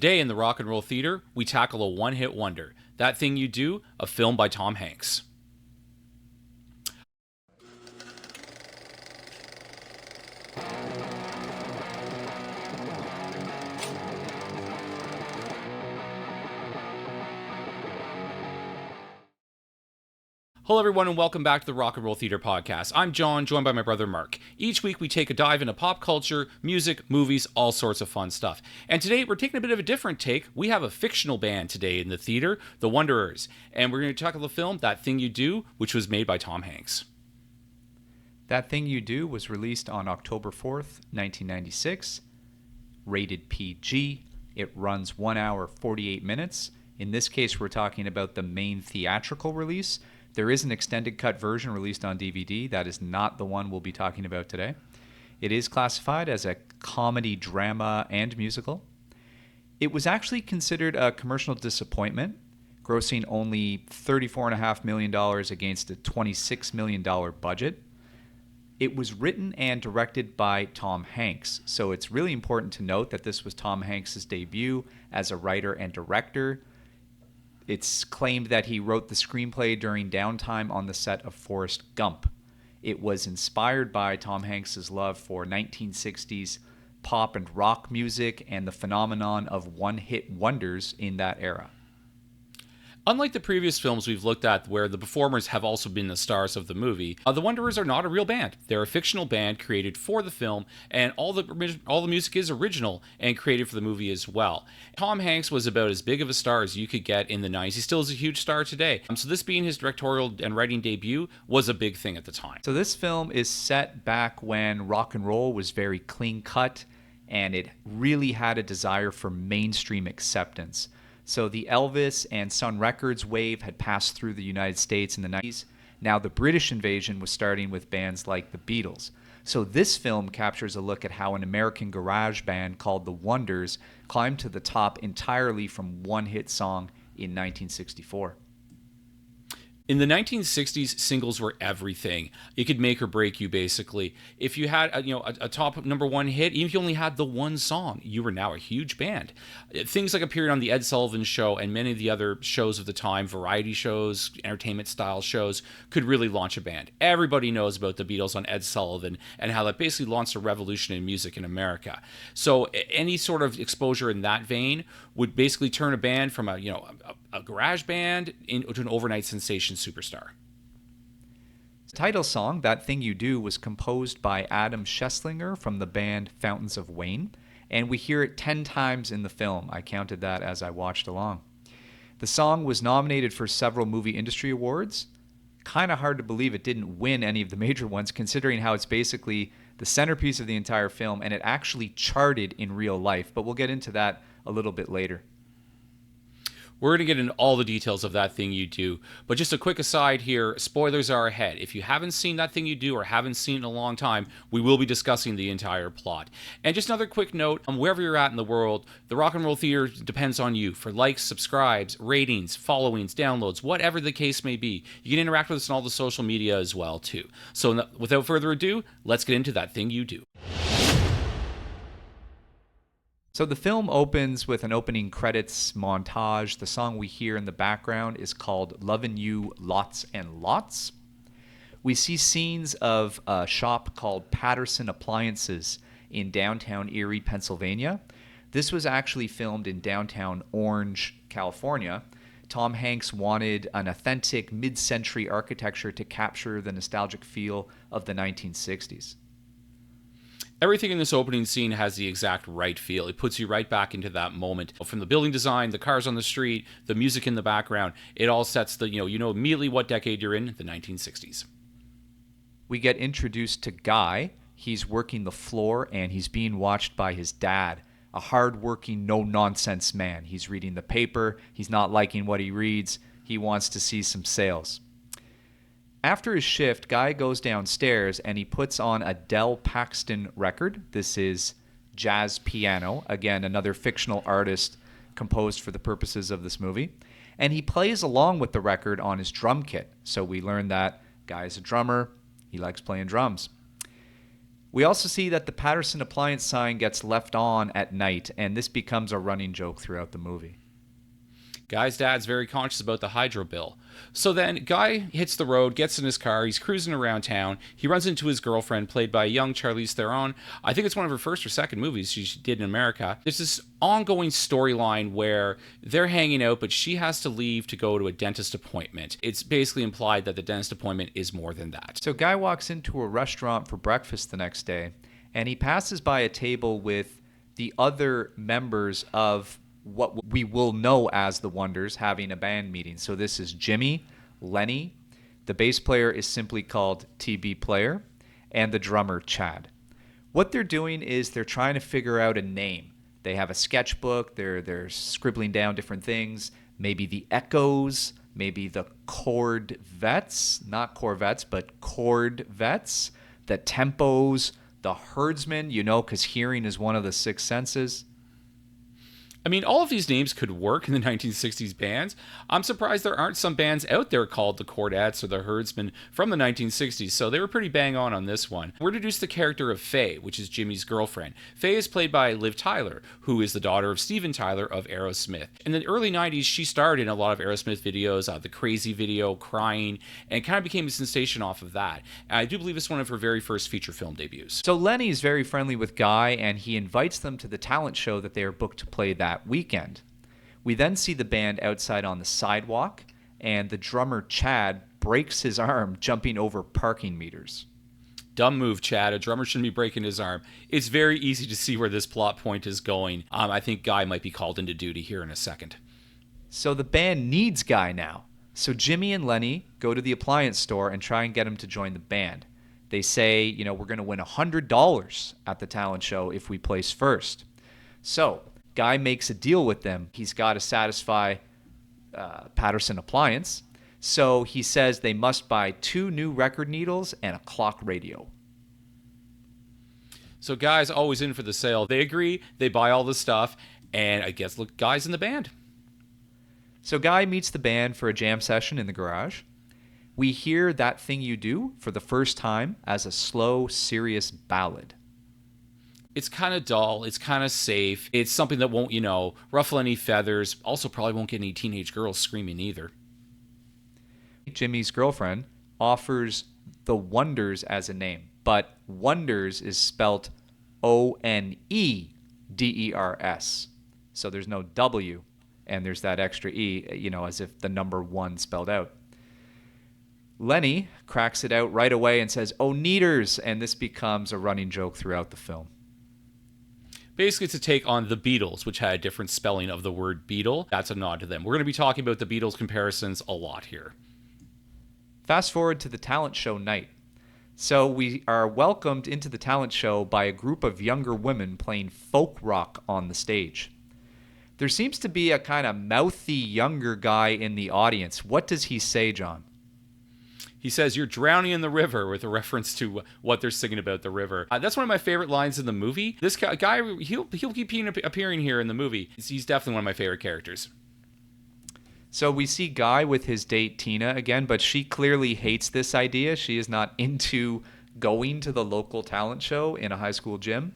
Today in the Rock and Roll Theater, we tackle a one-hit wonder, That Thing You Do, a film by Tom Hanks. Hello everyone and welcome back to the Rock and Roll Theater Podcast. I'm Jon, joined by my brother Mark. Each week we take a dive into pop culture, music, movies, all sorts of fun stuff. And today we're taking a bit of a different take. We have a fictional band today in the theater, The Wanderers. And we're going to tackle the film, That Thing You Do, which was made by Tom Hanks. That Thing You Do was released on October 4th, 1996, rated PG. It runs 1 hour, 48 minutes. In this case, we're talking about the main theatrical release. There is an extended cut version released on DVD. That is not the one we'll be talking about today. It is classified as a comedy, drama, and musical. It was actually considered a commercial disappointment, grossing only $34.5 million against a $26 million budget. It was written and directed by Tom Hanks, so it's really important to note that this was Tom Hanks' debut as a writer and director. It's claimed that he wrote the screenplay during downtime on the set of Forrest Gump. It was inspired by Tom Hanks' love for 1960s pop and rock music and the phenomenon of one-hit wonders in that era. Unlike the previous films we've looked at where the performers have also been the stars of the movie, the Wanderers are not a real band. They're a fictional band created for the film, and all the music is original and created for the movie as well. Tom Hanks was about as big of a star as you could get in the 90s. He still is a huge star today. So this being his directorial and writing debut was a big thing at the time. So this film is set back when rock and roll was very clean cut, and it really had a desire for mainstream acceptance. So the Elvis and Sun Records wave had passed through the United States in the 90s. Now the British invasion was starting with bands like the Beatles. So this film captures a look at how an American garage band called the Wonders climbed to the top entirely from one hit song in 1964. In the 1960s, singles were everything. It could make or break you, basically. If you had a top number one hit, even if you only had the one song, you were now a huge band. Things like appeared on The Ed Sullivan Show and many of the other shows of the time, variety shows, entertainment-style shows, could really launch a band. Everybody knows about the Beatles on Ed Sullivan and how that basically launched a revolution in music in America. So any sort of exposure in that vein would basically turn a band from a garage band into an overnight sensation superstar. The title song, That Thing You Do, was composed by Adam Scheslinger from the band Fountains of Wayne, and we hear it 10 times in the film. I counted that as I watched along. The song was nominated for several movie industry awards. Kind of hard to believe it didn't win any of the major ones, considering how it's basically the centerpiece of the entire film, and it actually charted in real life, but we'll get into that a little bit later. We're going to get into all the details of That Thing You Do, but just a quick aside here, spoilers are ahead. If you haven't seen That Thing You Do or haven't seen it in a long time, we will be discussing the entire plot. And just another quick note, wherever you're at in the world, the Rock and Roll Theater depends on you for likes, subscribes, ratings, followings, downloads, whatever the case may be. You can interact with us on all the social media as well, too. So without further ado, let's get into That Thing You Do. So the film opens with an opening credits montage. The song we hear in the background is called Lovin' You Lots and Lots. We see scenes of a shop called Patterson Appliances in downtown Erie, Pennsylvania. This was actually filmed in downtown Orange, California. Tom Hanks wanted an authentic mid-century architecture to capture the nostalgic feel of the 1960s. Everything in this opening scene has the exact right feel. It puts you right back into that moment. From the building design, the cars on the street, the music in the background, it all sets the, you know immediately what decade you're in, the 1960s. We get introduced to Guy. He's working the floor and he's being watched by his dad, a hard-working, no-nonsense man. He's reading the paper. He's not liking what he reads. He wants to see some sales. After his shift, Guy goes downstairs and he puts on a Del Paxton record. This is Jazz Piano, again, another fictional artist composed for the purposes of this movie. And he plays along with the record on his drum kit. So we learn that Guy is a drummer. He likes playing drums. We also see that the Patterson appliance sign gets left on at night, and this becomes a running joke throughout the movie. Guy's dad's very conscious about the hydro bill. So then Guy hits the road, gets in his car, he's cruising around town. He runs into his girlfriend, played by a young Charlize Theron. I think it's one of her first or second movies she did in America. There's this ongoing storyline where they're hanging out, but she has to leave to go to a dentist appointment. It's basically implied that the dentist appointment is more than that. So Guy walks into a restaurant for breakfast the next day, and he passes by a table with the other members of what we will know as the Wonders having a band meeting. So this is Jimmy, Lenny, the bass player is simply called TB Player, and the drummer Chad. What they're doing is they're trying to figure out a name. They have a sketchbook, they're scribbling down different things, maybe the Echoes, maybe the Chord Vets, not Corvettes, but Chord Vets, the Tempos, the Herdsmen, because hearing is one of the six senses. I mean, all of these names could work in the 1960s bands. I'm surprised there aren't some bands out there called the Chordettes or the Herdsmen from the 1960s, so they were pretty bang on this one. We're introduced the character of Faye, which is Jimmy's girlfriend. Faye is played by Liv Tyler, who is the daughter of Steven Tyler of Aerosmith. In the early 90s, she starred in a lot of Aerosmith videos, the Crazy video, Crying, and kind of became a sensation off of that. And I do believe it's one of her very first feature film debuts. So Lenny is very friendly with Guy, and he invites them to the talent show that they are booked to play that weekend. We then see the band outside on the sidewalk, and the drummer Chad breaks his arm jumping over parking meters. Dumb move, Chad. A drummer shouldn't be breaking his arm. It's very easy to see where this plot point is going. I think Guy might be called into duty here in a second. So the band needs Guy now. So Jimmy and Lenny go to the appliance store and try and get him to join the band. They say, we're going to win $100 at the talent show if we place first. So Guy makes a deal with them. He's got to satisfy Patterson Appliance. So he says they must buy 2 new record needles and a clock radio. So Guy's always in for the sale. They agree, they buy all the stuff, and I guess look, Guy's in the band. So Guy meets the band for a jam session in the garage. We hear That Thing You Do for the first time as a slow, serious ballad. It's kind of dull. It's kind of safe. It's something that won't, ruffle any feathers. Also probably won't get any teenage girls screaming either. Jimmy's girlfriend offers the Wonders as a name, but Wonders is spelt Oneders. So there's no W, and there's that extra E, as if the number 1 spelled out. Lenny cracks it out right away and says, "Oh, neaters," and this becomes a running joke throughout the film. Basically, it's a take on the Beatles, which had a different spelling of the word Beatle. That's a nod to them. We're going to be talking about the Beatles comparisons a lot here. Fast forward to the talent show night. So we are welcomed into the talent show by a group of younger women playing folk rock on the stage. There seems to be a kind of mouthy younger guy in the audience. What does he say, John? He says, "You're drowning in the river," with a reference to what they're singing about the river. That's one of my favorite lines in the movie. This guy, he'll keep appearing here in the movie. He's definitely one of my favorite characters. So we see Guy with his date Tina again, but she clearly hates this idea. She is not into going to the local talent show in a high school gym.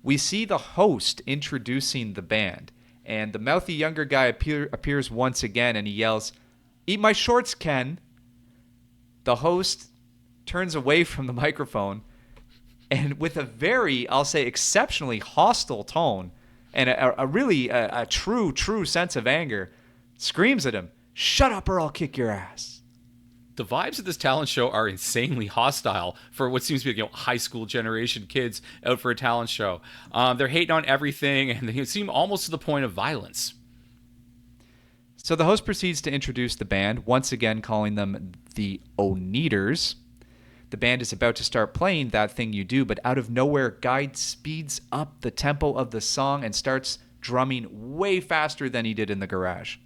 We see the host introducing the band, and the mouthy younger guy appears once again, and he yells, "Eat my shorts, Ken." The host turns away from the microphone and with a very, I'll say, exceptionally hostile tone and a true sense of anger, screams at him, "Shut up or I'll kick your ass." The vibes of this talent show are insanely hostile for what seems to be high school generation kids out for a talent show. They're hating on everything, and they seem almost to the point of violence. So the host proceeds to introduce the band, once again calling them the Oneders. The band is about to start playing That Thing You Do, but out of nowhere, Guy speeds up the tempo of the song and starts drumming way faster than he did in the garage.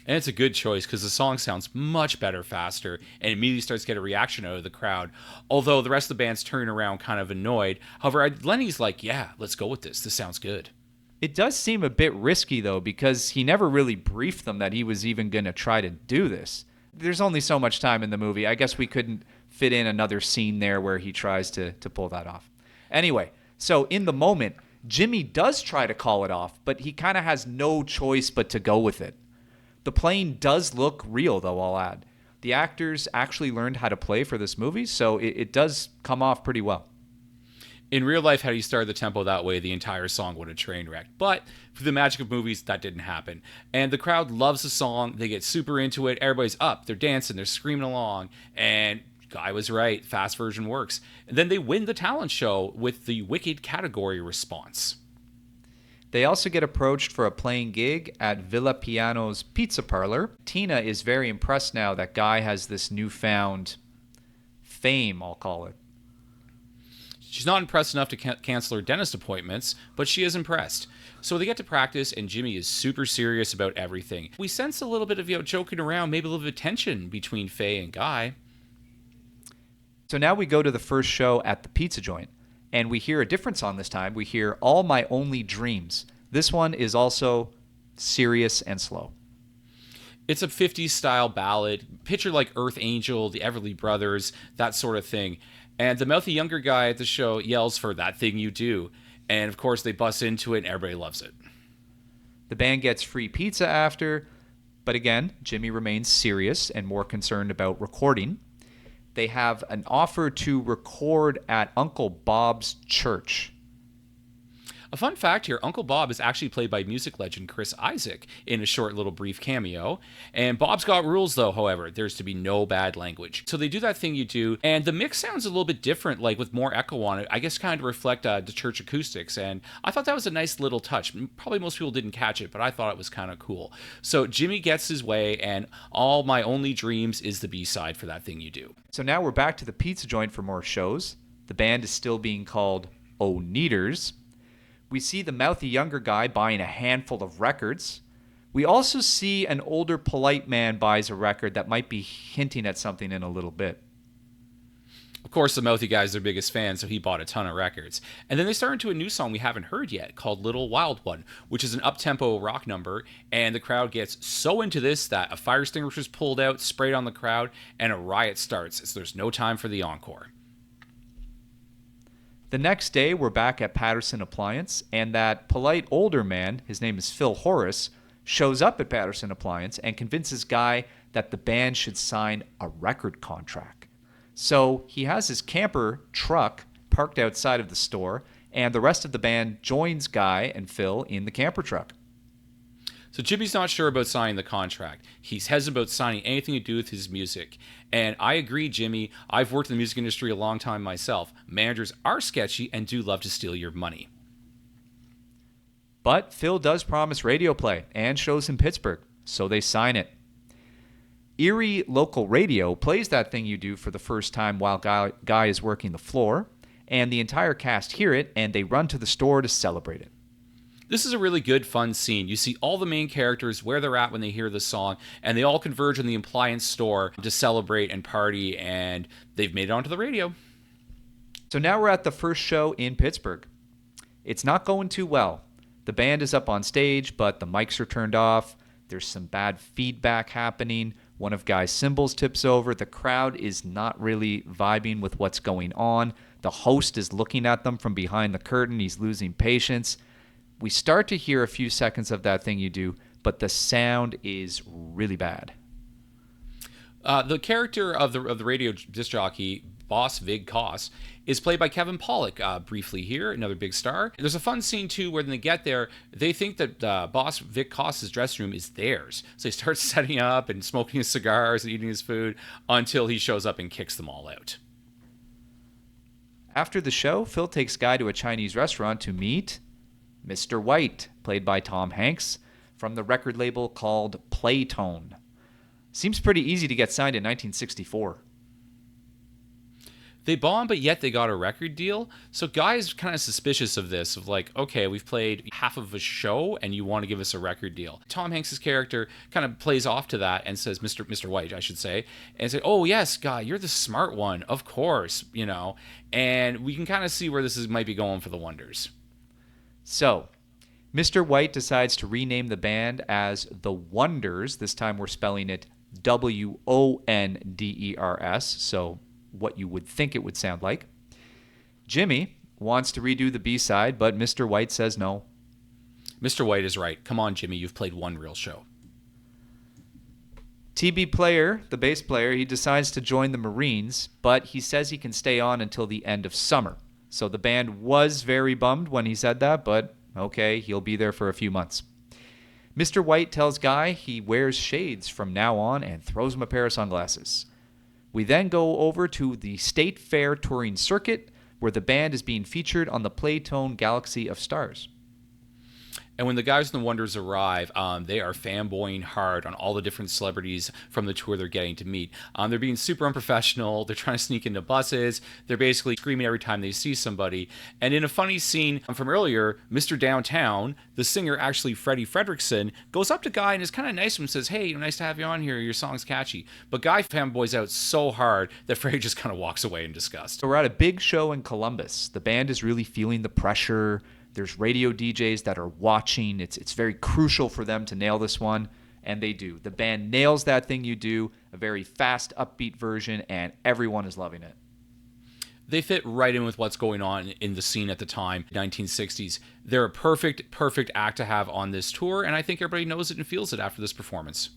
And it's a good choice because the song sounds much better faster and immediately starts to get a reaction out of the crowd. Although the rest of the band's turning around kind of annoyed. However, Lenny's like, "Yeah, let's go with this. This sounds good." It does seem a bit risky, though, because he never really briefed them that he was even going to try to do this. There's only so much time in the movie. I guess we couldn't fit in another scene there where he tries to pull that off. Anyway, so in the moment, Jimmy does try to call it off, but he kind of has no choice but to go with it. The plane does look real, though, I'll add. The actors actually learned how to play for this movie, so it does come off pretty well. In real life, had you started the tempo that way, the entire song would have train wrecked. But for the magic of movies, that didn't happen. And the crowd loves the song. They get super into it. Everybody's up. They're dancing. They're screaming along. And Guy was right. Fast version works. And then they win the talent show with the Wicked category response. They also get approached for a playing gig at Villa Piano's Pizza Parlor. Tina is very impressed now that Guy has this newfound fame, I'll call it. She's not impressed enough to cancel her dentist appointments, but she is impressed. So they get to practice, and Jimmy is super serious about everything. We sense a little bit of joking around, maybe a little bit of tension between Faye and Guy. So now we go to the first show at the pizza joint, and we hear a different song this time. We hear All My Only Dreams. This one is also serious and slow. It's a 50s style ballad, picture like Earth Angel, the Everly Brothers, that sort of thing. And the mouthy younger guy at the show yells for That Thing You Do. And of course they bust into it and everybody loves it. The band gets free pizza after, but again, Jimmy remains serious and more concerned about recording. They have an offer to record at Uncle Bob's church. A fun fact here, Uncle Bob is actually played by music legend Chris Isaak in a short little brief cameo. And Bob's got rules though, however, there's to be no bad language. So they do That Thing You Do, and the mix sounds a little bit different, like with more echo on it, I guess kind of reflect the church acoustics. And I thought that was a nice little touch. Probably most people didn't catch it, but I thought it was kind of cool. So Jimmy gets his way, and All My Only Dreams is the B-side for That Thing You Do. So now we're back to the pizza joint for more shows. The band is still being called O'Neaters. We see the mouthy younger guy buying a handful of records. We also see an older polite man buys a record that might be hinting at something in a little bit. Of course, the mouthy guy's their biggest fan, so he bought a ton of records. And then they start into a new song we haven't heard yet called Little Wild One, which is an up-tempo rock number, and the crowd gets so into this that a fire extinguisher is pulled out, sprayed on the crowd, and a riot starts, so there's no time for the encore. The next day, we're back at Patterson Appliance, and that polite older man, his name is Phil Horace, shows up at Patterson Appliance and convinces Guy that the band should sign a record contract. So he has his camper truck parked outside of the store, and the rest of the band joins Guy and Phil in the camper truck. So Jimmy's not sure about signing the contract. He's hesitant about signing anything to do with his music. And I agree, Jimmy. I've worked in the music industry a long time myself. Managers are sketchy and do love to steal your money. But Phil does promise radio play and shows in Pittsburgh, so they sign it. Erie local radio plays That Thing You Do for the first time while Guy is working the floor, and the entire cast hear it, and they run to the store to celebrate it. This is a really good, fun scene. You see all the main characters where they're at when they hear the song, and they all converge in the appliance store to celebrate and party, and they've made it onto the radio. So now we're at the first show in Pittsburgh. It's not going too well. The band is up on stage, but the mics are turned off. There's some bad feedback happening. One of Guy's cymbals tips over. The crowd is not really vibing with what's going on. The host is looking at them from behind the curtain. He's losing patience. We start to hear a few seconds of That Thing You Do, but the sound is really bad. The character of the radio disc jockey, Boss Vig Koss, is played by Kevin Pollak briefly here, another big star. There's a fun scene, too, where when they get there, they think that Boss Vig Koss's dressing room is theirs. So they start setting up and smoking his cigars and eating his food until he shows up and kicks them all out. After the show, Phil takes Guy to a Chinese restaurant to meet Mr. White, played by Tom Hanks, from the record label called Playtone. Seems pretty easy to get signed in 1964. They bombed, but yet they got a record deal. So Guy's kind of suspicious of this, of like, okay, we've played half of a show and you want to give us a record deal. Tom Hanks' character kind of plays off to that and says, Mr. White, I should say, and say, oh yes, Guy, you're the smart one, of course, you know. And we can kind of see where might be going for the Wonders. So, Mr. White decides to rename the band as The Wonders. This time we're spelling it Wonders, so what you would think it would sound like. Jimmy wants to redo the B-side, but Mr. White says no. Mr. White is right. Come on, Jimmy, you've played one real show. TB Player, the bass player, he decides to join the Marines, but he says he can stay on until the end of summer. So the band was very bummed when he said that, but okay, he'll be there for a few months. Mr. White tells Guy he wears shades from now on and throws him a pair of sunglasses. We then go over to the State Fair touring circuit, where the band is being featured on the Playtone Galaxy of Stars. And when the Guys and the Wonders arrive, they are fanboying hard on all the different celebrities from the tour they're getting to meet. They're being super unprofessional. They're trying to sneak into buses. They're basically screaming every time they see somebody. And in a funny scene from earlier, Mr. Downtown, the singer, actually Freddie Fredrickson, goes up to Guy and is kind of nice to him and says, "Hey, nice to have you on here. Your song's catchy." But Guy fanboys out so hard that Freddie just kind of walks away in disgust. So we're at a big show in Columbus. The band is really feeling the pressure. There's radio DJs that are watching. It's very crucial for them to nail this one, and they do. The band nails That Thing You Do, a very fast, upbeat version, and everyone is loving it. They fit right in with what's going on in the scene at the time, 1960s. They're a perfect act to have on this tour, and I think everybody knows it and feels it after this performance.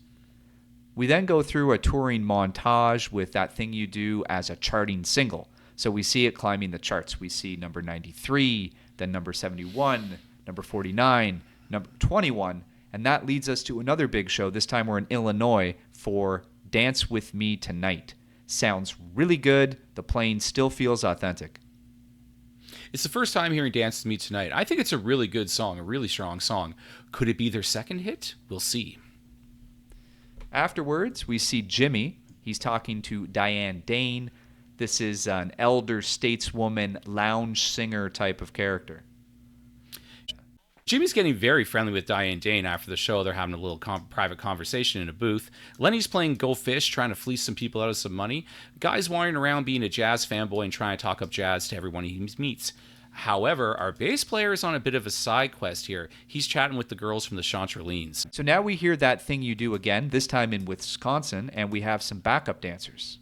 We then go through a touring montage with That Thing You Do as a charting single. So we see it climbing the charts. We see number 93, then number 71, number 49, number 21, and that leads us to another big show. This time we're in Illinois for Dance With Me Tonight. Sounds really good. The playing still feels authentic. It's the first time hearing Dance With Me Tonight. I think it's a really good song, a really strong song. Could it be their second hit? We'll see. Afterwards, we see Jimmy. He's talking to Diane Dane. This is an elder stateswoman, lounge singer type of character. Jimmy's getting very friendly with Diane Dane after the show. They're having a little private conversation in a booth. Lenny's playing Go Fish, trying to fleece some people out of some money. Guy's wandering around being a jazz fanboy and trying to talk up jazz to everyone he meets. However, our bass player is on a bit of a side quest here. He's chatting with the girls from the Chanterlines. So now we hear That Thing You Do again, this time in Wisconsin, and we have some backup dancers.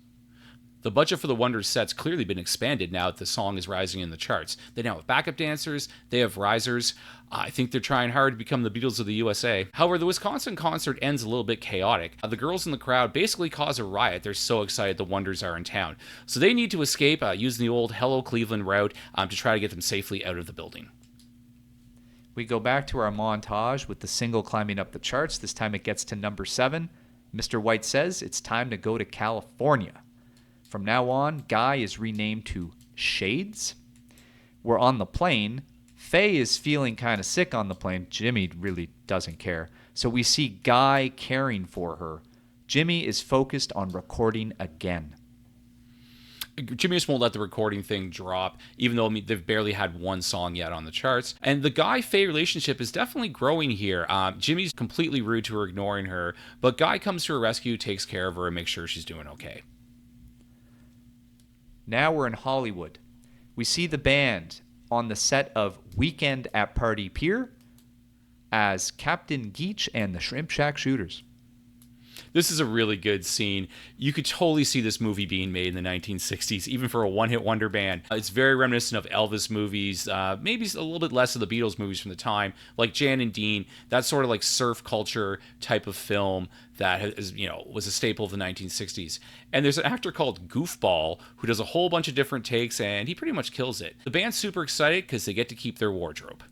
The budget for the Wonders set's clearly been expanded now that the song is rising in the charts. They now have backup dancers, they have risers. I think they're trying hard to become the Beatles of the USA. However, the Wisconsin concert ends a little bit chaotic. The girls in the crowd basically cause a riot. They're so excited the Wonders are in town. So they need to escape using the old Hello Cleveland route to try to get them safely out of the building. We go back to our montage with the single climbing up the charts. This time it gets to number 7. Mr. White says it's time to go to California. From now on, Guy is renamed to Shades. We're on the plane. Faye is feeling kind of sick on the plane. Jimmy really doesn't care. So we see Guy caring for her. Jimmy is focused on recording again. Jimmy just won't let the recording thing drop, even though they've barely had one song yet on the charts. And the Guy-Faye relationship is definitely growing here. Jimmy's completely rude to her, ignoring her, but Guy comes to her rescue, takes care of her, and makes sure she's doing okay. Now we're in Hollywood. We see the band on the set of Weekend at Party Pier as Captain Geach and the Shrimp Shack Shooters. This is a really good scene. You could totally see this movie being made in the 1960s, even for a one-hit wonder band. It's very reminiscent of Elvis movies, maybe a little bit less of the Beatles movies from the time, like Jan and Dean. That sort of like surf culture type of film that is, was a staple of the 1960s. And there's an actor called Goofball who does a whole bunch of different takes, and he pretty much kills it. The band's super excited because they get to keep their wardrobe.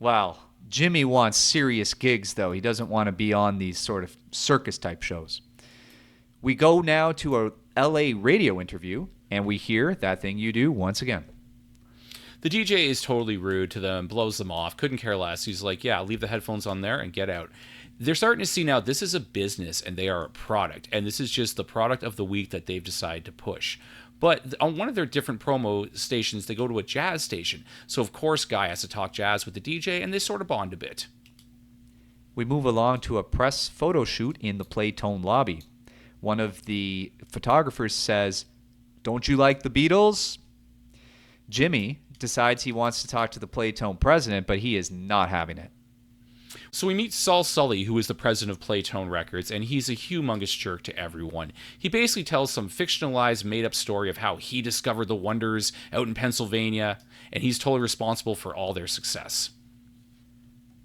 Wow. Jimmy wants serious gigs, though. He doesn't want to be on these sort of circus-type shows. We go now to a LA radio interview, and we hear That Thing You Do once again. The DJ is totally rude to them, blows them off, couldn't care less. He's like, yeah, leave the headphones on there and get out. They're starting to see now this is a business and they are a product, and this is just the product of the week that they've decided to push. But on one of their different promo stations, they go to a jazz station. So, of course, Guy has to talk jazz with the DJ, and they sort of bond a bit. We move along to a press photo shoot in the Playtone lobby. One of the photographers says, "Don't you like the Beatles?" Jimmy decides he wants to talk to the Playtone president, but he is not having it. So we meet Saul Sully, who is the president of Playtone Records, and he's a humongous jerk to everyone. He basically tells some fictionalized, made-up story of how he discovered the Wonders out in Pennsylvania, and he's totally responsible for all their success.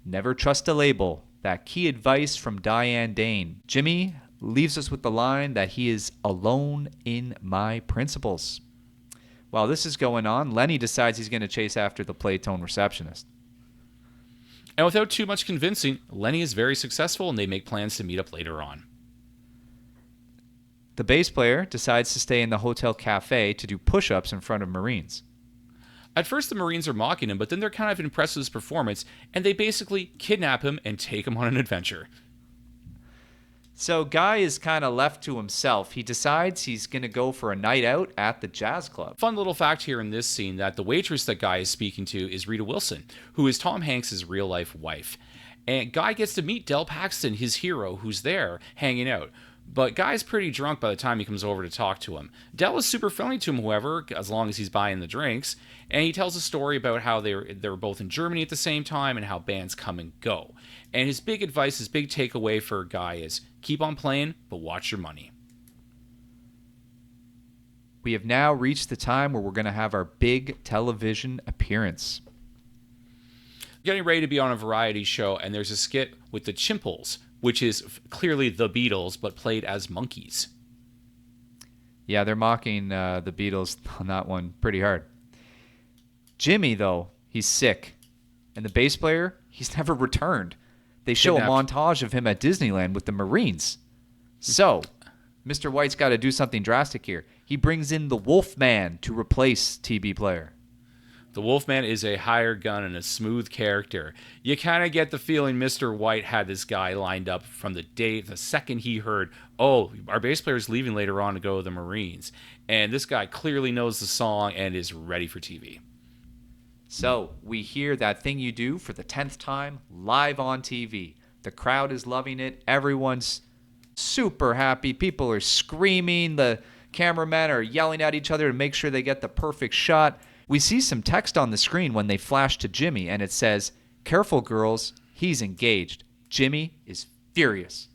Never trust a label. That key advice from Diane Dane. Jimmy leaves us with the line that he is alone in my principles. While this is going on, Lenny decides he's going to chase after the Playtone receptionist. And without too much convincing, Lenny is very successful and they make plans to meet up later on. The bass player decides to stay in the hotel cafe to do push-ups in front of Marines. At first, the Marines are mocking him, but then they're kind of impressed with his performance, and they basically kidnap him and take him on an adventure. So Guy is kind of left to himself. He decides he's going to go for a night out at the jazz club. Fun little fact here in this scene that the waitress that Guy is speaking to is Rita Wilson, who is Tom Hanks' real-life wife. And Guy gets to meet Del Paxton, his hero, who's there hanging out. But Guy's pretty drunk by the time he comes over to talk to him. Del is super friendly to him, however, as long as he's buying the drinks. And he tells a story about how they were both in Germany at the same time and how bands come and go. And his big advice, his big takeaway for Guy is keep on playing, but watch your money. We have now reached the time where we're going to have our big television appearance. Getting ready to be on a variety show, and there's a skit with the Chimples, which is clearly the Beatles, but played as monkeys. Yeah, they're mocking the Beatles on that one pretty hard. Jimmy, though, he's sick. And the bass player, he's never returned. They show a montage of him at Disneyland with the Marines. So, Mr. White's got to do something drastic here. He brings in the Wolfman to replace TB Player. The Wolfman is a hired gun and a smooth character. You kind of get the feeling Mr. White had this guy lined up from the second he heard, oh, our bass player is leaving later on to go to the Marines. And this guy clearly knows the song and is ready for TV. So, we hear That Thing You Do for the 10th time live on TV. The crowd is loving it. Everyone's super happy. People are screaming. The cameramen are yelling at each other to make sure they get the perfect shot. We see some text on the screen when they flash to Jimmy, and it says, "Careful, girls, he's engaged. Jimmy is furious."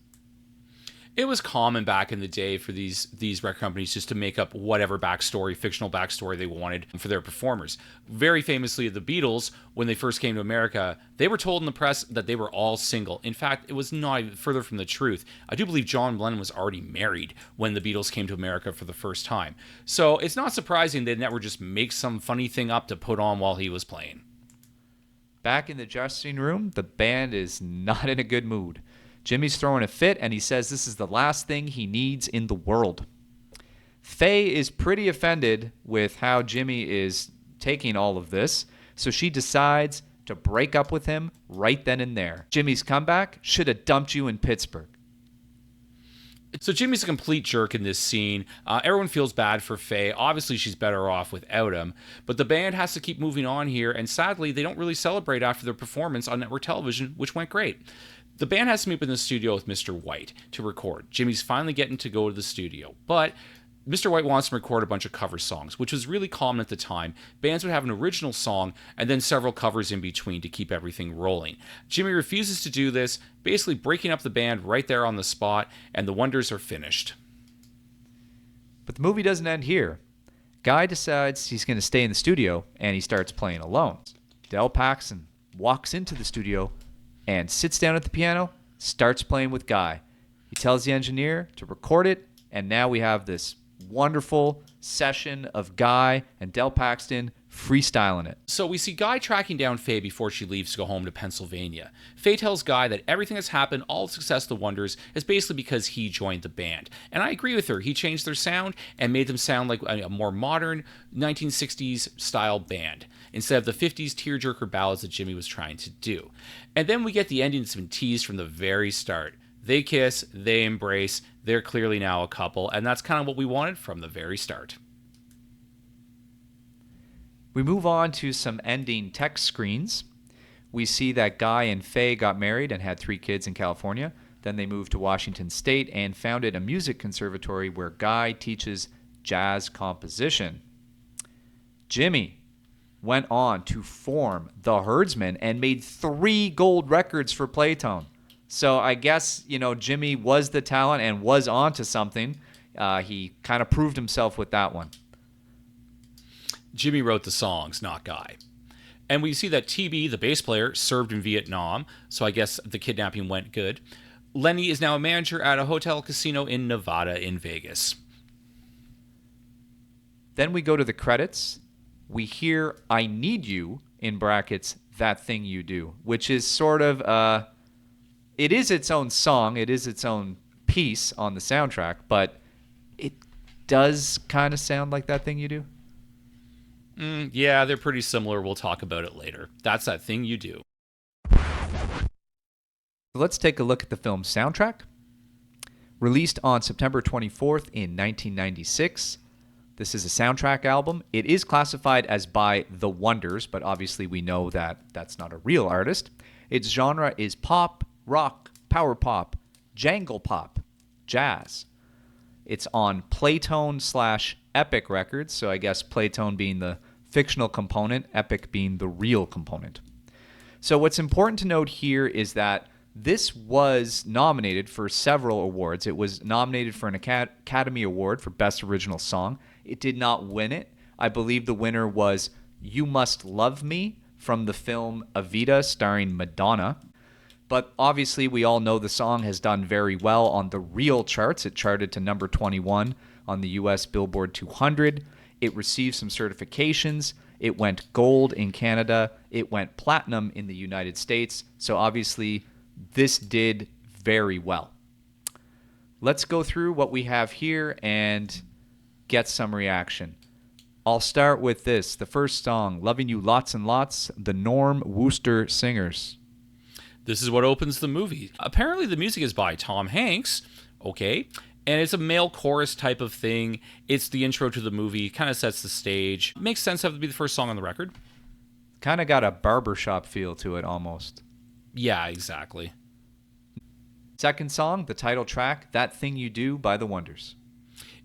It was common back in the day for these record companies just to make up whatever backstory, fictional backstory they wanted for their performers. Very famously, the Beatles, when they first came to America, they were told in the press that they were all single. In fact, it was not even further from the truth. I do believe John Lennon was already married when the Beatles came to America for the first time. So it's not surprising they never just make some funny thing up to put on while he was playing. Back in the dressing room, the band is not in a good mood. Jimmy's throwing a fit, and he says this is the last thing he needs in the world. Faye is pretty offended with how Jimmy is taking all of this, so she decides to break up with him right then and there. Jimmy's comeback should have dumped you in Pittsburgh. So Jimmy's a complete jerk in this scene. Everyone feels bad for Faye. Obviously, she's better off without him. But the band has to keep moving on here, and sadly, they don't really celebrate after their performance on network television, which went great. The band has to meet up in the studio with Mr. White to record. Jimmy's finally getting to go to the studio, but Mr. White wants to record a bunch of cover songs, which was really common at the time. Bands would have an original song and then several covers in between to keep everything rolling. Jimmy refuses to do this, basically breaking up the band right there on the spot, and the Wonders are finished. But the movie doesn't end here. Guy decides he's going to stay in the studio, and he starts playing alone. Del Paxton walks into the studio and sits down at the piano, starts playing with Guy. He tells the engineer to record it, and now we have this wonderful session of Guy and Del Paxton freestyling it. So we see Guy tracking down Faye before she leaves to go home to Pennsylvania. Faye tells Guy that everything that's happened, all the success of the Wonders, is basically because he joined the band. And I agree with her. He changed their sound and made them sound like a more modern 1960s style band, instead of the 50s tearjerker ballads that Jimmy was trying to do. And then we get the ending that's been teased from the very start. They kiss, they embrace, they're clearly now a couple, and that's kind of what we wanted from the very start. We move on to some ending text screens. We see that Guy and Faye got married and had 3 kids in California. Then they moved to Washington State and founded a music conservatory where Guy teaches jazz composition. Jimmy, went on to form the Herdsmen and made 3 gold records for Playtone. So I guess, Jimmy was the talent and was onto something. He kind of proved himself with that one. Jimmy wrote the songs, not Guy. And we see that TB, the bass player, served in Vietnam, so I guess the kidnapping went good. Lenny is now a manager at a hotel casino in Nevada in Vegas. Then we go to the credits. We hear I Need You, in brackets, That Thing You Do, which is sort of, it is its own song, it is its own piece on the soundtrack, but it does kind of sound like That Thing You Do. Yeah, they're pretty similar. We'll talk about it later. That's That Thing You Do. Let's take a look at the film's soundtrack. Released on September 24th in 1996. This is a soundtrack album. It is classified as by The Wonders, but obviously we know that that's not a real artist. Its genre is pop, rock, power pop, jangle pop, jazz. It's on Playtone/Epic Records, so I guess Playtone being the fictional component, Epic being the real component. So what's important to note here is that this was nominated for several awards. It was nominated for an Academy Award for Best Original Song. It did not win it. I believe the winner was You Must Love Me from the film Evita starring Madonna. But obviously we all know the song has done very well on the real charts. It charted to number 21 on the US Billboard 200. It received some certifications. It went gold in Canada. It went platinum in the United States. So obviously this did very well. Let's go through what we have here and get some reaction. I'll start with this. The first song, Loving You Lots and Lots, the Norm Wooster Singers. This is what opens the movie. Apparently the music is by Tom Hanks, okay, and it's a male chorus type of thing. It's the intro to the movie, kind of sets the stage. Makes sense to have to be the first song on the record. Kind of got a barbershop feel to it almost. Yeah, exactly. Second song, the title track, That Thing You Do by The Wonders.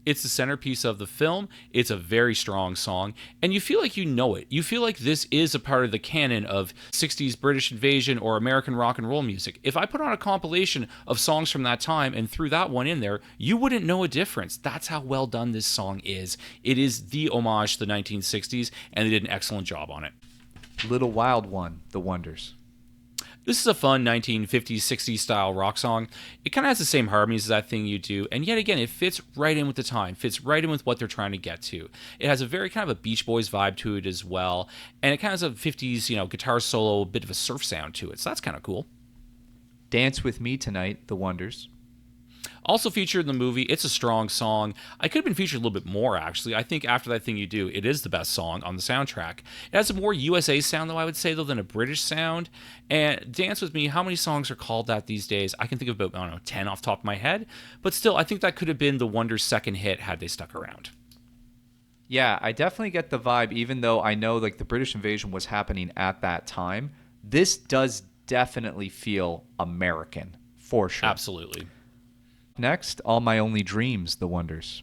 It's the centerpiece of the film. It's a very strong song, and you feel like you know it. You feel like this is a part of the canon of 60s British invasion or American rock and roll music. If I put on a compilation of songs from that time and threw that one in there, you wouldn't know a difference. That's how well done this song is. It is the homage to the 1960s, and they did an excellent job on it. Little Wild One, The Wonders. This is a fun 1950s, 60s style rock song. It kind of has the same harmonies as That Thing You Do, and yet again, it fits right in with the time, fits right in with what they're trying to get to. It has a very kind of a Beach Boys vibe to it as well, and it kind of has a 50s, guitar solo, bit of a surf sound to it, so that's kind of cool. Dance With Me Tonight, The Wonders. Also featured in the movie, it's a strong song. I could have been featured a little bit more, actually. I think after That Thing You Do, it is the best song on the soundtrack. It has a more USA sound, though, I would say, though, than a British sound. And Dance With Me, how many songs are called that these days? I can think of about, 10 off the top of my head. But still, I think that could have been the Wonders' second hit had they stuck around. Yeah, I definitely get the vibe, even though I know the British invasion was happening at that time. This does definitely feel American, for sure. Absolutely. Next, All My Only Dreams, The Wonders.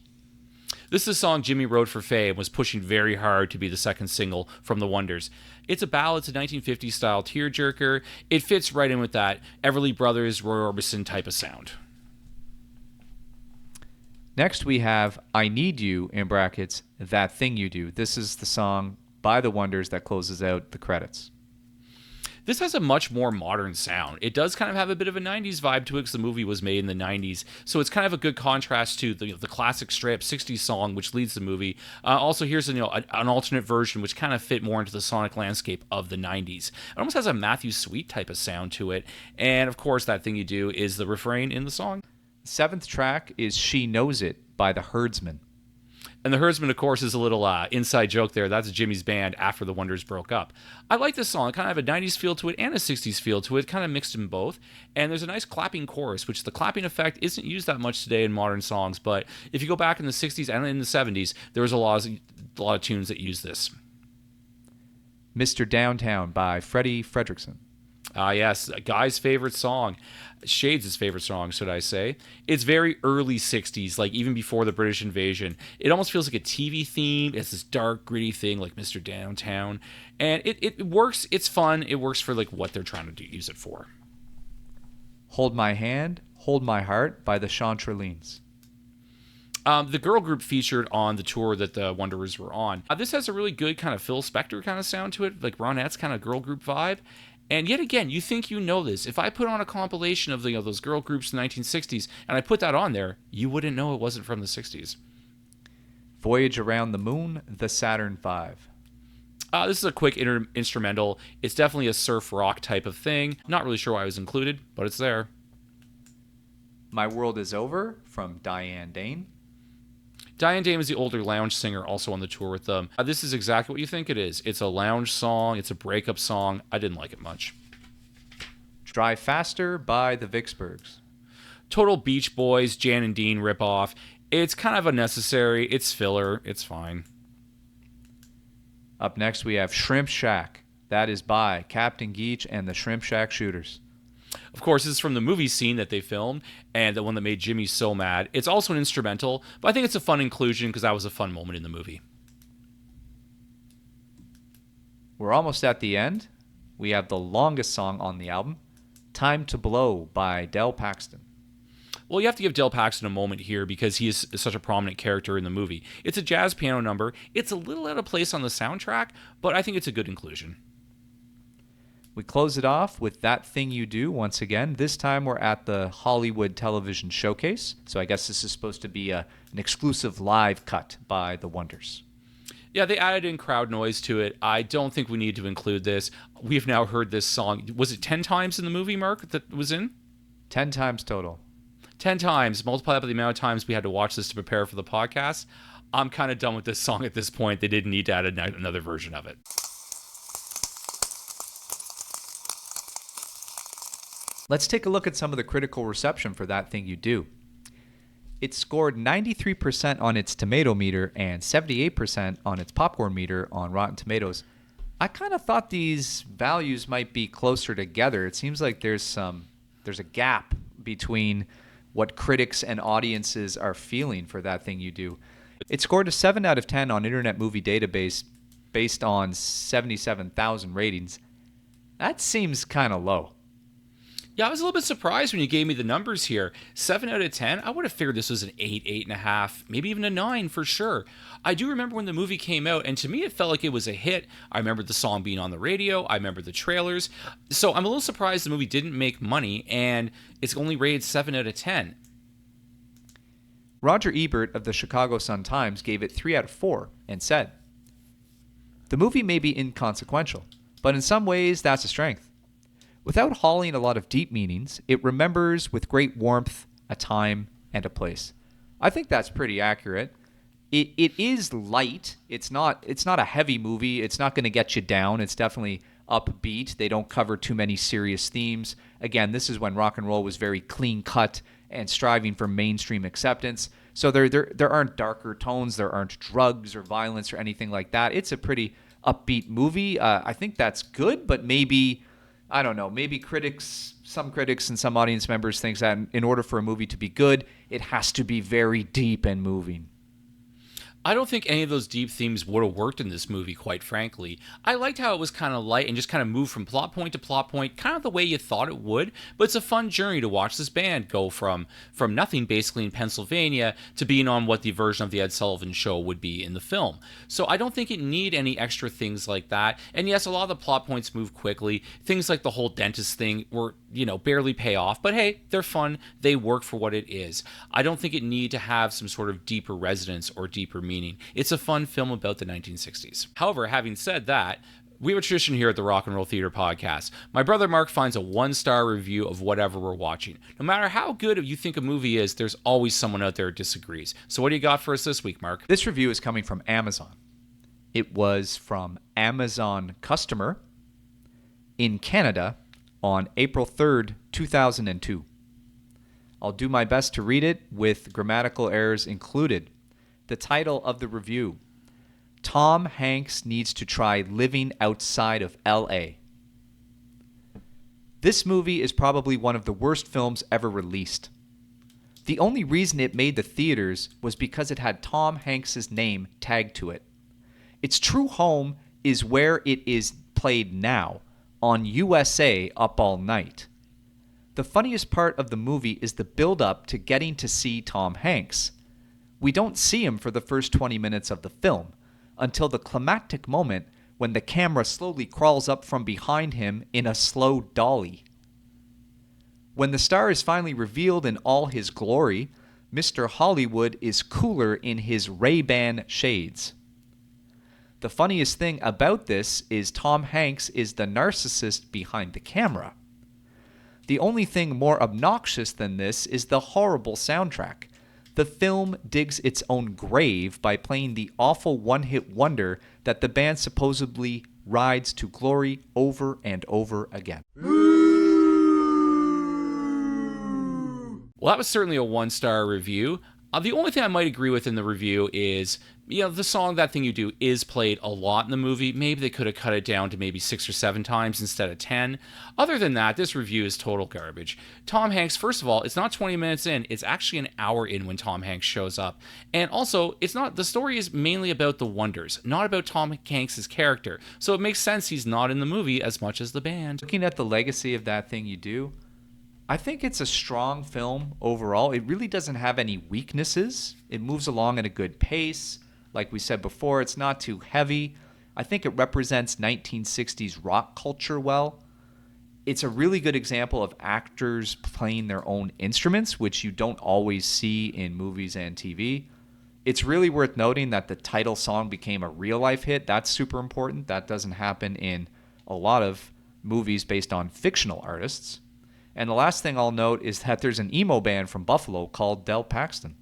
This is a song Jimmy wrote for Faye and was pushing very hard to be the second single from The Wonders. It's a ballad, it's a 1950s style tearjerker. It fits right in with that Everly Brothers, Roy Orbison type of sound. Next, we have I Need You, in brackets, That Thing You Do. This is the song by The Wonders that closes out the credits. This has a much more modern sound. It does kind of have a bit of a 90s vibe to it because the movie was made in the 90s. So it's kind of a good contrast to the classic straight-up 60s song, which leads the movie. Also, here's an alternate version, which kind of fit more into the sonic landscape of the 90s. It almost has a Matthew Sweet type of sound to it. And, of course, That Thing You Do is the refrain in the song. The seventh track is She Knows It by the Herdsmen. And the Herdsmen, of course, is a little inside joke there. That's Jimmy's band after the Wonders broke up. I like this song. It kind of have a 90s feel to it and a 60s feel to it, kind of mixed in both. And there's a nice clapping chorus, which the clapping effect isn't used that much today in modern songs. But if you go back in the 60s and in the 70s, there was a lot of tunes that use this. Mr. Downtown by Freddie Fredrickson. Ah, yes, a guy's favorite song. Shades' favorite song, should I say. It's very early 60s, like even before the British invasion. It almost feels like a TV theme. It's this dark, gritty thing like Mr. Downtown. And it works. It's fun. It works for like what they're trying to use it for. Hold My Hand, Hold My Heart by the Chantrellines. The girl group featured on the tour that the Wanderers were on. This has a really good kind of Phil Spector kind of sound to it, like Ronettes kind of girl group vibe. And yet again, you think you know this. If I put on a compilation of those girl groups in the 1960s and I put that on there, you wouldn't know it wasn't from the 60s. Voyage Around the Moon, the Saturn V. This is a quick instrumental. It's definitely a surf rock type of thing. Not really sure why it was included, but it's there. My World Is Over from Diane Dane. Diane Dane is the older lounge singer also on the tour with them. This is exactly what you think it is. It's a lounge song. It's a breakup song. I didn't like it much. Drive Faster by the Vicksburgs. Total Beach Boys, Jan and Dean ripoff. It's kind of unnecessary. It's filler. It's fine. Up next we have Shrimp Shack. That is by Captain Geach and the Shrimp Shack Shooters. Of course, this is from the movie scene that they filmed, and the one that made Jimmy so mad. It's also an instrumental, but I think it's a fun inclusion because that was a fun moment in the movie. We're almost at the end. We have the longest song on the album, Time to Blow by Del Paxton. Well, you have to give Del Paxton a moment here because he is such a prominent character in the movie. It's a jazz piano number. It's a little out of place on the soundtrack, but I think it's a good inclusion. We close it off with That Thing You Do once again. This time we're at the Hollywood Television Showcase. So I guess this is supposed to be an exclusive live cut by the Wonders. Yeah, they added in crowd noise to it. I don't think we need to include this. We've now heard this song. Was it 10 times in the movie, Mark, that was in? 10 times total. 10 times. Multiply that by the amount of times we had to watch this to prepare for the podcast. I'm kind of done with this song at this point. They didn't need to add another version of it. Let's take a look at some of the critical reception for That Thing You Do. It scored 93% on its tomato meter and 78% on its popcorn meter on Rotten Tomatoes. I kind of thought these values might be closer together. It seems like there's a gap between what critics and audiences are feeling for That Thing You Do. It scored a 7 out of 10 on Internet Movie Database based on 77,000 ratings. That seems kind of low. Yeah, I was a little bit surprised when you gave me the numbers here. 7 out of 10, I would have figured this was an 8, 8.5, maybe even a 9 for sure. I do remember when the movie came out, and to me it felt like it was a hit. I remember the song being on the radio. I remember the trailers. So I'm a little surprised the movie didn't make money, and it's only rated 7 out of 10. Roger Ebert of the Chicago Sun-Times gave it 3 out of 4 and said, "The movie may be inconsequential, but in some ways that's a strength. Without hauling a lot of deep meanings, it remembers with great warmth a time and a place." I think that's pretty accurate. It is light. It's not a heavy movie. It's not going to get you down. It's definitely upbeat. They don't cover too many serious themes. Again, this is when rock and roll was very clean cut and striving for mainstream acceptance. So there aren't darker tones. There aren't drugs or violence or anything like that. It's a pretty upbeat movie. I think that's good, but maybe, I don't know, maybe some critics and some audience members think that in order for a movie to be good, it has to be very deep and moving. I don't think any of those deep themes would have worked in this movie, quite frankly. I liked how it was kind of light and just kind of moved from plot point to plot point, kind of the way you thought it would, but it's a fun journey to watch this band go from nothing basically in Pennsylvania to being on what the version of the Ed Sullivan Show would be in the film. So I don't think it need any extra things like that. And yes, a lot of the plot points move quickly. Things like the whole dentist thing were, barely pay off, but hey, they're fun. They work for what it is. I don't think it need to have some sort of deeper resonance or deeper meaning. It's a fun film about the 1960s. However, having said that, we have a tradition here at the Rock and Roll Theater Podcast. My brother Mark finds a 1-star review of whatever we're watching. No matter how good you think a movie is, there's always someone out there who disagrees. So what do you got for us this week, Mark? This review is coming from Amazon. It was from Amazon customer in Canada on April 3rd, 2002. I'll do my best to read it with grammatical errors included. The title of the review: Tom Hanks needs to try living outside of L.A. This movie is probably one of the worst films ever released. The only reason it made the theaters was because it had Tom Hanks' name tagged to it. Its true home is where it is played now, on USA Up All Night. The funniest part of the movie is the build-up to getting to see Tom Hanks. We don't see him for the first 20 minutes of the film, until the climactic moment when the camera slowly crawls up from behind him in a slow dolly. When the star is finally revealed in all his glory, Mr. Hollywood is cooler in his Ray-Ban shades. The funniest thing about this is Tom Hanks is the narcissist behind the camera. The only thing more obnoxious than this is the horrible soundtrack. The film digs its own grave by playing the awful one-hit wonder that the band supposedly rides to glory over and over again. Well, that was certainly a 1-star review. The only thing I might agree with in the review is, the song That Thing You Do is played a lot in the movie. Maybe they could have cut it down to maybe 6 or 7 times instead of 10. Other than that, this review is total garbage. Tom Hanks, first of all, it's not 20 minutes in. It's actually an hour in when Tom Hanks shows up. And also, the story is mainly about the Wonders, not about Tom Hanks' character. So it makes sense he's not in the movie as much as the band. Looking at the legacy of That Thing You Do, I think it's a strong film overall. It really doesn't have any weaknesses. It moves along at a good pace. Like we said before, it's not too heavy. I think it represents 1960s rock culture well. It's a really good example of actors playing their own instruments, which you don't always see in movies and TV. It's really worth noting that the title song became a real-life hit. That's super important. That doesn't happen in a lot of movies based on fictional artists. And the last thing I'll note is that there's an emo band from Buffalo called Del Paxton.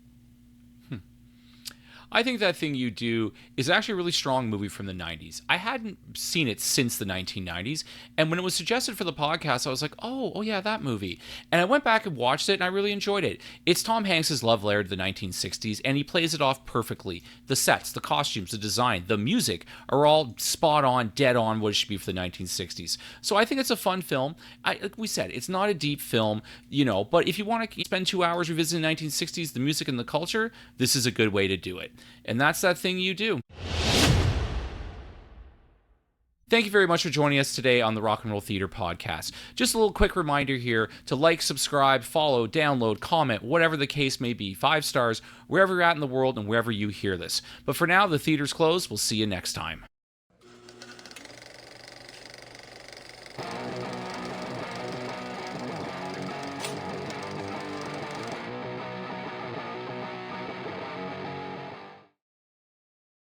I think That Thing You Do is actually a really strong movie from the 90s. I hadn't seen it since the 1990s, and when it was suggested for the podcast, I was like, oh yeah, that movie. And I went back and watched it, and I really enjoyed it. It's Tom Hanks' love letter to the 1960s, and he plays it off perfectly. The sets, the costumes, the design, the music are all spot on, dead on what it should be for the 1960s. So I think it's a fun film. Like we said, it's not a deep film, but if you want to spend 2 hours revisiting the 1960s, the music and the culture, this is a good way to do it. And that's That Thing You Do. Thank you very much for joining us today on the Rock and Roll Theater Podcast. Just a little quick reminder here to like, subscribe, follow, download, comment, whatever the case may be. 5 stars, wherever you're at in the world and wherever you hear this. But for now, the theater's closed. We'll see you next time.